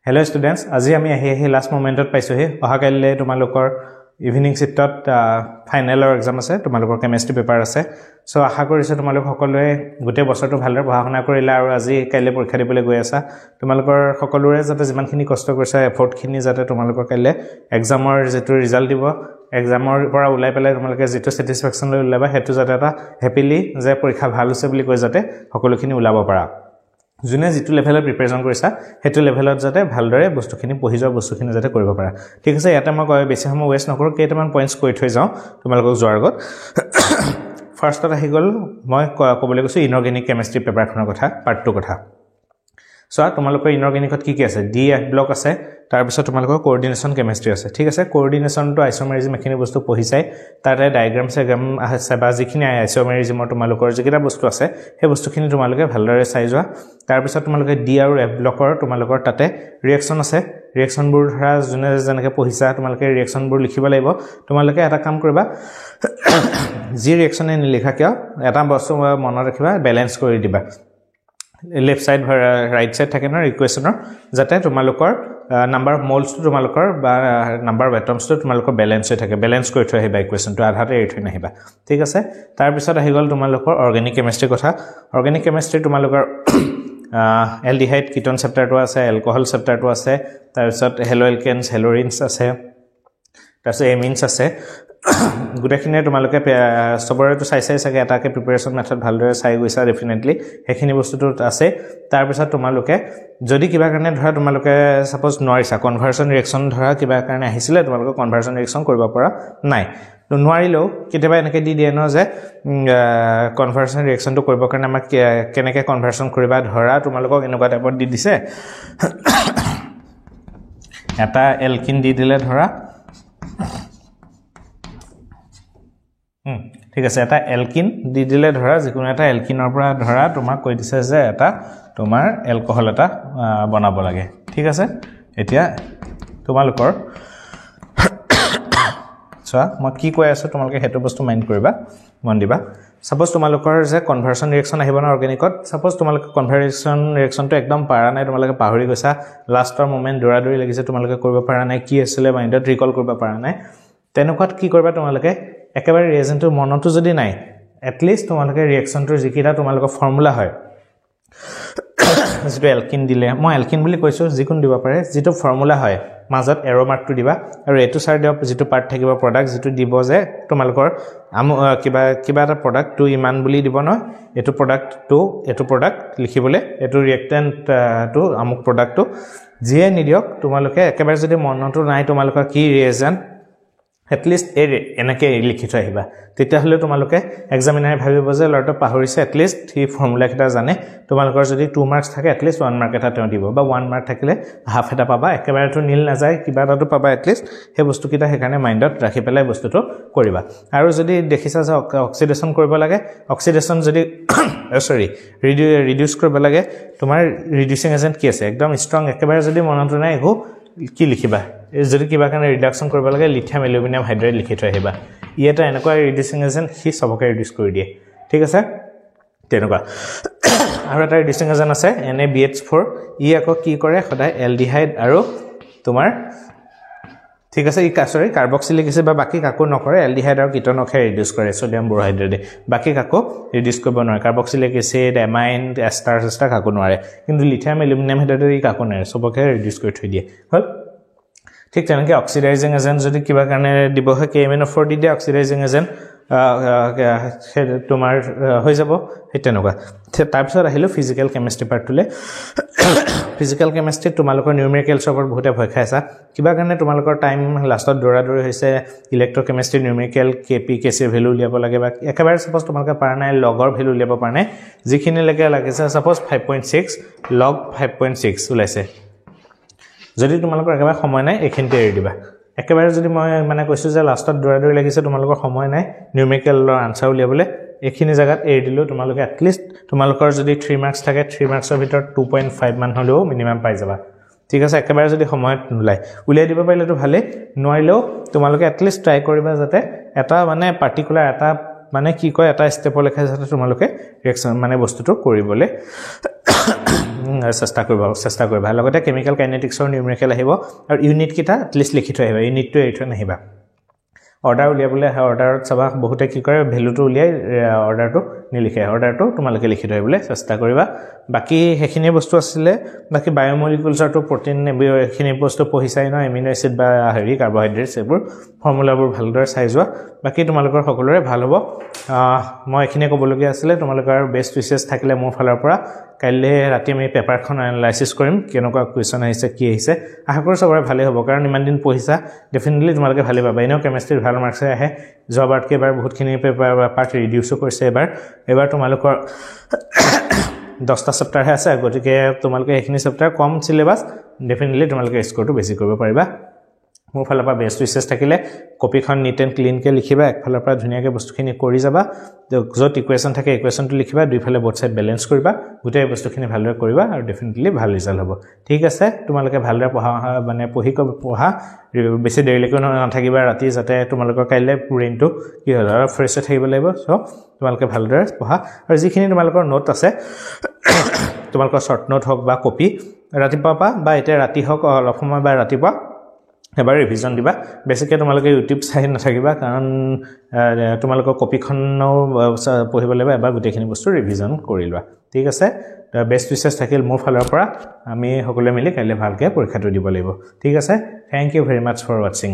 Hello students, আজি আমি আহি লাষ্ট মোমেন্টত পাইছো হে অহাকাইলে তোমালোকৰ ইভিনিং শিফটত ফাইনেলৰ এক্সাম আছে তোমালোকৰ কেমিষ্ট্ৰি পেপাৰ আছে সো আশা কৰিছো তোমালোক সকলোৱে গোটে বছৰটো ভালদৰে পঢ়া-শুনা কৰিলা আৰু আজি কাইলে পৰীক্ষা দিবলৈ গৈ আছা তোমালোকৰ সকলোৰে যাতে যিমানখিনি কষ্ট কৰিছা এফৰ্ট খিনি যাতে তোমালোকৰ কাইলে এক্সামৰ যেটো ৰিজাল্ট দিব এক্সামৰ পৰা উলাই পেলাই তোমালোকে যেটো স্যাটিসফ্যাকশন লৈ উলাবা হেতু যাতে এটা হ্যাপিলি যে পৰীক্ষা ভাল হৈছে বুলি কৈ যাতে সকলোখিনি উলাব পাৰা জুনে যেটো লেভেলত প্ৰিপাৰেচন কৰিছা হেতু লেভেলত যাতে ভালদৰে বস্তুখিনি পঢ়ি যোৱা বস্তুখিনি যাতে কৰিব পাৰা ঠিক আছে ইয়াতে মই কয় বেছি সময় ওয়েষ্ট নকৰো কেইটামান পইণ্টস কৈ থৈ যাও তোমালোকক যোৱাৰ আগত ফাৰ্ষ্টত আহি গল মই ক'বলৈ গৈছো ইনঅৰ্গেনিক কেমিষ্ট্ৰি পেপাৰখনৰ কথা পাৰ্ট 2 কথা সো তোমালোকৰ ইনঅৰ্গেনিকত কি আছে ডিএফ ব্লক আছে তাৰ পিছত তোমালোকৰ কোঅৰ্ডিনেশন কেমিষ্ট্ৰি আছে ঠিক আছে কোঅৰ্ডিনেশন টু আইসোমেৰিজম এখিনি বস্তু পঢ়িছাই তাতে ডায়াগ্ৰাম সেগ্ৰাম আছে বা যিখিনি আইসোমেৰিজমৰ তোমালোকৰ যিকিটা বস্তু আছে সেই বস্তুখিনি তোমালোকে ভালদৰে চাই যোৱা তাৰ পিছত তোমালোকে ডি আৰু এফ ব্লকৰ তোমালোকৰ তাতে ৰিঅ্যাকচন আছে ৰিঅ্যাকচনবোৰ ধৰা জুনে যেনেকে পঢ়িছা তোমালোকে ৰিঅ্যাকচনবোৰ লিখিব লাগিব তোমালোকে এটা কাম কৰিবা যি ৰিঅ্যাকচনে নিলিখা কিয় এটা বস্তু মনত ৰাখিবা ব্যালেন্স কৰি দিবা left side right side থাকে না ইকুয়েশনৰ যাতে তোমালোকৰ নাম্বাৰ অফ মোলস তোমালোকৰ বা নাম্বাৰ অফ এটমস তোমালোকৰ ব্যালেন্স হৈ থাকে ব্যালেন্স কৰি থৈ আহিবা ইকুয়েশনটো আধাতে এৰি থৈ নাহিবা ঠিক আছে তাৰ পিছত আহি গল তোমালোকৰ অৰ্গেনিক কেমিষ্ট্ৰি কথা অৰ্গেনিক কেমিষ্ট্ৰি তোমালোকৰ এলডিহাইড কিটোন চেপ্টাৰটো আছে এলকোহল চেপ্টাৰটো আছে তাৰ পিছত হেলোএলকেনছ হেলোৰিনছ আছে তাৰ পিছত এমিনছ আছে গুটেখিনি তোমালোকে সবৰেটো চাই চাগে এটাকে প্ৰিপাৰেচন মেথড ভালদৰে চাই গৈছা ডেফিনেটলি হেখিনি বস্তুটো আছে তাৰ পিছত তোমালোকে যদি কিবা কাৰণে ধৰা তোমালোকে সাপোজ নোৱাৰিছা কনভাৰ্সন ৰিঅ্যাকচন ধৰা কিবা কাৰণে আহিছিলে তোমালোকে কনভাৰ্সন ৰিঅ্যাকচন কৰিব পৰা নাই নোৱাৰিলেও কেতিয়াবা এনেকে দি দিয়ে ন যে কনভাৰ্সন ৰিঅ্যাকচনটো কৰিব কাৰণে আমাক কেনেকে কনভাৰ্সন কৰিবা ধৰা তোমালোকক এনেকুৱা টাইপত দি দিছে এটা এলকিন দি দিলে ধৰা ঠিক আছে এটা এলকিন দি দিলে ধৰা যিকোনো এটা এলকিনৰ পৰা ধৰা তোমাক কৈ দিছে যে এটা তোমাৰ এলকোহল এটা বনাব লাগে ঠিক আছে এতিয়া তোমালোকৰ চোৱা মই কি কৈ আছো তোমালোকে হেতু বস্তু মাইন্ড কৰিবা মন দিবা সাপোজ তোমালোকৰ যে কনভাৰ্সন ৰিঅ্যাকচন আহিব না অৰ্গেনিকত সাপোজ তোমালোকে কনভাৰ্সন ৰিঅ্যাকচনটো একদম পাৰা নাই তোমালোকে পাহৰি গৈছা লাষ্টৰ মোমেন্ট দৌৰাদৌৰি লাগিছে তোমালোকে কৰিব পৰা নাই কি আছিল মাইন্ডত ৰিকল কৰিব পৰা নাই তেনেকুৱাত কি কৰিবা তোমালোকে একেবাৰে ৰিয়েজেন্টৰ মনটো যদি নাই এটলিষ্ট তোমালোকে ৰিঅ্যাকচনটোৰ যিকিটা তোমালোকৰ ফৰ্মুলা হয় যেটো এলকিন দিলে মই এলকিন বুলি কৈছো যিকোন দিব পাৰে যেটো ফৰ্মুলা হয় মাজত এৰো মাৰ্কটো দিবা আৰু এটো সাইড যেটো পাৰ্ট থাকিব প্ৰডাক্ট যেটো দিব যে তোমালোকৰ কিবা এটা প্ৰডাক্ট টু ইমান বুলি দিব ন এটো প্ৰডাক্ট লিখিবলে এটো ৰিঅ্যাক্টেন্ট টু আমুক প্ৰডাক্টটো যিয়ে নিদিয়ক তোমালোকে একেবাৰে যদি মনটো নাই তোমালোকৰ কি ৰিয়েজেন্ট at least এনেকে লিখি থৈ আহিবা তেতিয়া হলে তোমালোকে এক্সামিনাৰে ভাবিব যে লৰটো পাহৰিছে at least এই ফৰ্মুলা কিটা জানে তোমালোকৰ যদি 2 মাৰ্কস থাকে at least 1 মাৰ্ক এটা তেওঁ দিব বা 1 মাৰ্ক থাকিলে হাফ এটা পাবা একেবাৰে তো নীল না যায় কিবা এটাটো পাবা at least হে বস্তু কিটা হেকাৰণে মাইন্ডত ৰাখি পেলাই বস্তুটো কৰিবা আৰু যদি দেখিছা যে অক্সিডেশন কৰিব লাগে অক্সিডেশন যদি সৰি ৰিডিউস কৰিব লাগে তোমাৰ ৰিডিউসিং এজেন্ট কি আছে একদম ষ্ট্ৰং একেবাৰে যদি মনত নাই একো কি লিখিবা যদি কিবা কাৰণে ৰিডাকচন কৰিব লাগে লিথিয়াম এলুমিনিয়াম হাইড্ৰাইড লিখি থৈ আহিবা ই এটা এনেকুৱা ৰিডিউসিং এজেন্ট হি সবকে ৰিডিউস কৰি দিয়ে ঠিক আছে তেনেকুৱা আৰু এটা ৰিডিউসিং এজেন্ট আছে NaBH4 ই আকৌ কি কৰে সদায় এলডিহাইড আৰু তোমাৰ ঠিক আছে ই সৰি কাৰ্বক্সিলিক এসিড বা বাকি কাকো নকৰে এলডিহাইড আৰু কিটোনকে ৰিডিউস কৰে সোডিয়াম বোৰহাইড্ৰেটে বাকি কাকো ৰিডিউস কৰিব নোৱাৰে কাৰ্বক্সিলিক এসিড এমাইন এস্টাৰ কাকো নোৱাৰে কিন্তু লিথিয়াম এলুমিনিয়াম হাইড্ৰাইড ই কাকো নোৱাৰে সবকে ৰিডিউস কৰি থৈ দিয়ে হল ঠিক তেনেকৈ অক্সিডাইজিং এজেন্ট যদি কিবা কাৰণে দিব হয় KMnO4 দি দিয়ে অক্সিডাইজিং এজেন্ট তোমাৰ হৈ যাব হেতেনকা তাৰ পিছত আহিলো ফিজিক্যাল কেমিষ্ট্ৰি পাৰ্টলে ফিজিক্যাল কেমিষ্ট্ৰি তোমালোকৰ নিউমেৰিকেলছ ওপৰত বহুতে ভয় খাইছা কিবা কাৰণে তোমালোকৰ টাইম লাষ্টত দৌৰাদৌৰি হৈছে ইলেক্ট্ৰোকেমিষ্ট্ৰি নিউমেৰিকেল কেপি কেসি ভ্যালু উলিয়াব লাগে বা একেবাৰে সাপোজ তোমালোকে পাৰা নাই লগৰ ভ্যালু উলিয়াব পাৰা নাই যিখিনি লৈকে লাগিছে সাপোজ 5.6 log 5.6 ওলাইছে যদি তোমালোকৰ একেবাৰে সময় নাই এখিনতে এৰি দিবা একেবাৰে যদি মই মানে কৈছো যে লাষ্টত দৌৰাদৌৰি লাগিছে তোমালোকৰ সময় নাই নিউমেৰিকেলৰ আনসাৰ উলিয়াবলে এখিনি জাগাত এৰি দিলো তোমালোকে at least তোমালোকৰ যদি 3 মাৰ্কস থাকে 3 মাৰ্কসৰ ভিতৰত 2.5 মান হলেও মিনিমাম পাই যাবা ঠিক আছে একেবাৰে যদি সময়ত নুলাই উলিয়াই দিব পাৰিলেটো ভালে নোৱাৰিলেও তোমালোকে at least ট্ৰাই কৰিবা যাতে এটা মানে পাৰ্টিকুলাৰ এটা মানে কি কয় এটা স্টেপ লেখা যাতে তোমালোকে ৰিঅ্যাকচন মানে বস্তুটো কৰিবলে চেষ্টা কৰিবা লগতে কেমিকেল কাইনেটিক্সৰ নিউমেৰিকেল আহিব আৰু ইউনিট কিটা এটলিষ্ট লিখি থৈ আহিবা ইউনিটটো এৰি থৈ নাহিবা অৰ্ডাৰ উলিয়াবলৈ আহে অৰ্ডাৰত চাবা বহুতে কি কৰে ভ্যালুটো উলিয়াই অৰ্ডাৰটো নিলিখে অৰ্ডাৰটো তোমালোকে লিখি থৈ আহিবলৈ চেষ্টা কৰিবা বাকি হেখিনি বস্তু আছিল বাকি বায়োমলিকুলছৰটো প্ৰটিন এখিনি বস্তু পঢ়িছাই ন এমিনো এসিড বা হেৰি কাৰ্বোহাইড্ৰেটছ এবোৰ ফৰ্মুলাবোৰ ভালদৰে চাই যোৱা বাকি তোমালোকৰ সকলোৰে ভাল হ'ব মই এখিনি ক'বলগীয়া আছিল তোমালোকৰ বেষ্ট উইচেছ থাকিলে মোৰ ফালৰ পৰা কাইলে ৰাতি আমি পেপাৰখন এনালাইসিস কৰিম কেনেকুৱা কোৱেশ্চন আহিছে কি আহিছে আশা কৰোঁ সবৰে ভালে হ'ব কাৰণ ইমান দিন পঢ়িছা ডেফিনেটলি তোমালোকে ভালে পাবা এনেও কেমিষ্ট্ৰি ভাল মাৰ্কছ আহে জবাৰতকে এবাৰ বহুতখিনি পেপাৰ পাৰ্ট ৰিডিউসো কৰিছে এবাৰ তোমালোকৰ 10টা চেপ্টাৰ হে আছে গতিকে তোমালোকে এখিনি চেপ্টাৰ কম সিলেবাস ডেফিনেটলি তোমালোকে স্কোৰটো বেছি কৰিব পাৰিবা মোৰ ফালৰ পৰা বেষ্ট উইচেছ থাকিলে কপিখন নিট এণ্ড ক্লিন কে লিখিবা একফালৰ পৰা ধুনীয়াকে বস্তুখিনি কৰি যাবা যত ইকুৱেশ্যন থাকে ইকুৱেশ্যনটো লিখিবা দুইফালে বোথ সাইড বেলেন্স কৰিবা গোটেই বস্তুখিনি ভালদৰে কৰিবা আৰু ডেফিনেটলি ভাল ৰিজাল্ট হ'ব ঠিক আছে তোমালোকে ভালদৰে পঢ়া বেছি দেৰিলৈকে নাথাকিবা ৰাতি যাতে তোমালোকৰ কাইলে ব্ৰেইনটো কি হয় আৰু ফ্ৰেছ থাকিব লাগিব সো তোমালোকে ভালদৰে পঢ়া আৰু যিখিনি তোমালোকৰ নোট আছে তোমালোকৰ শৰ্ট নোট হওক বা কপি ৰাতিপুৱা বা এতিয়া ৰাতি হওক অলপ সময় বা ৰাতিপুৱা এবাৰ ৰিভিজন দিবা বেছিকৈ তোমালোকে ইউটিউব চাই নাথাকিবা কাৰণ তোমালোকৰ কপিখনো পঢ়িব লাগিব এবাৰ গোটেইখিনি বস্তু ৰিভিজন কৰি লোৱা ঠিক আছে বেষ্ট উইচেছ থাকিল মোৰ ফালৰ পৰা আমি সকলোৱে মিলি কাইলৈ ভালকৈ পৰীক্ষাটো দিব লাগিব ঠিক আছে thank you very much for watching